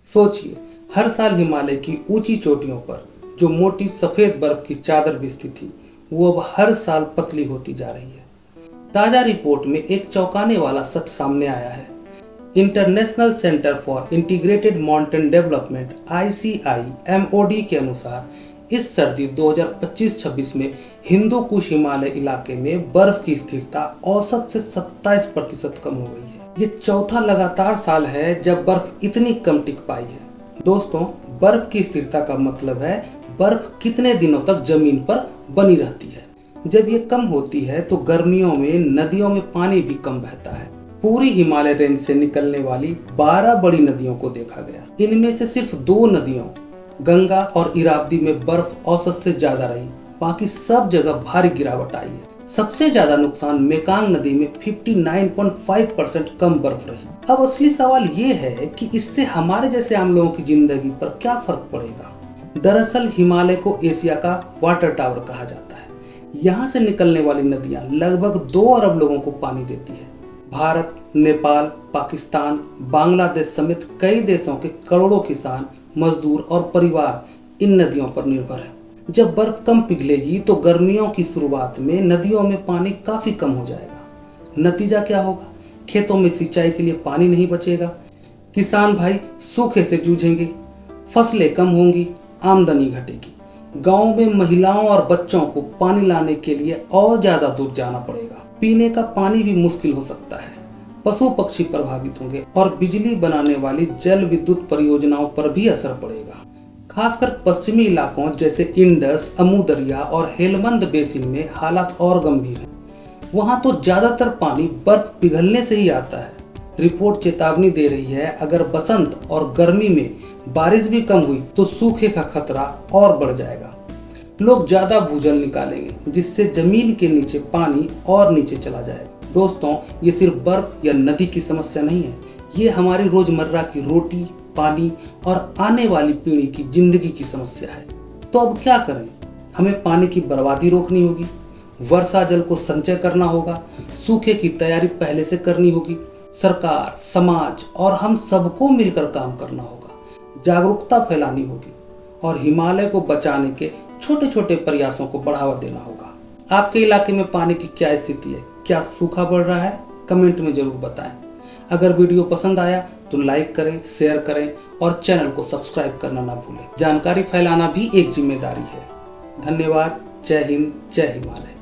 सोचिए, हर साल हिमालय की ऊंची चोटियों पर जो मोटी सफेद बर्फ की चादर बिछती थी, वो अब हर साल पतली होती जा रही है। ताजा रिपोर्ट में एक चौंकाने वाला सच सामने आया है। International centre for integrated mountain development ICIMOD के अनुसार इस सर्दी 2025-26 में हिंदू कुश हिमालय इलाके में बर्फ की स्थिरता औसत से 27% कम हो गई है। ये चौथा लगातार साल है जब बर्फ इतनी कम टिक पाई है। दोस्तों, बर्फ की स्थिरता का मतलब है बर्फ कितने दिनों तक जमीन पर बनी रहती है। जब ये कम होती है तो गर्मियों में नदियों में पानी भी कम बहता है। पूरी हिमालय रेंज से निकलने वाली 12 बड़ी नदियों को देखा गया। इनमें से सिर्फ 2 नदियों गंगा और इरावदी में बर्फ औसत से ज्यादा रही, बाकी सब जगह भारी गिरावट आई है। सबसे ज्यादा नुकसान मेकांग नदी में 59.5% कम बर्फ रही। अब असली सवाल ये है कि इससे हमारे जैसे आम लोगों की जिंदगी पर क्या फर्क पड़ेगा। दरअसल हिमालय को एशिया का वाटर टावर कहा जाता है। यहाँ से निकलने वाली नदियाँ लगभग 2 अरब लोगों को पानी देती है। भारत, नेपाल, पाकिस्तान, बांग्लादेश समेत कई देशों के करोड़ों किसान, मजदूर और परिवार इन नदियों पर निर्भर है। जब बर्फ कम पिघलेगी तो गर्मियों की शुरुआत में नदियों में पानी काफी कम हो जाएगा। नतीजा क्या होगा? खेतों में सिंचाई के लिए पानी नहीं बचेगा, किसान भाई सूखे से जूझेंगे, फसलें कम होंगी, आमदनी घटेगी। गांव में महिलाओं और बच्चों को पानी लाने के लिए और ज्यादा दूर जाना पड़ेगा। पीने का पानी भी मुश्किल हो सकता है। पशु पक्षी प्रभावित होंगे और बिजली बनाने वाली जल विद्युत परियोजनाओं पर भी असर पड़ेगा। खासकर पश्चिमी इलाकों जैसे इंडस, अमू दरिया और हेलमंद बेसिन में हालात और गंभीर हैं। वहां तो ज्यादातर पानी बर्फ पिघलने से ही आता है। रिपोर्ट चेतावनी दे रही है, अगर बसंत और गर्मी में बारिश भी कम हुई तो सूखे का खतरा और बढ़ जाएगा। लोग ज्यादा भूजल निकालेंगे, जिससे जमीन के नीचे पानी और नीचे चला जाएगा। दोस्तों, ये सिर्फ बर्फ या नदी की समस्या नहीं है, ये हमारी रोजमर्रा की रोटी, पानी और आने वाली पीढ़ी की जिंदगी की समस्या है। तो अब क्या करें? हमें पानी की बर्बादी रोकनी होगी, वर्षा जल को संचय करना होगा, सूखे की तैयारी पहले से करनी होगी। सरकार, समाज और हम सबको मिलकर काम करना होगा, जागरूकता फैलानी होगी और हिमालय को बचाने के छोटे छोटे प्रयासों को बढ़ावा देना होगा। आपके इलाके में पानी की क्या स्थिति है? क्या सूखा बढ़ रहा है? कमेंट में जरूर बताएं। अगर वीडियो पसंद आया तो लाइक करें, शेयर करें और चैनल को सब्सक्राइब करना ना भूलें। जानकारी फैलाना भी एक जिम्मेदारी है। धन्यवाद। जय हिंद, जय हिमालय।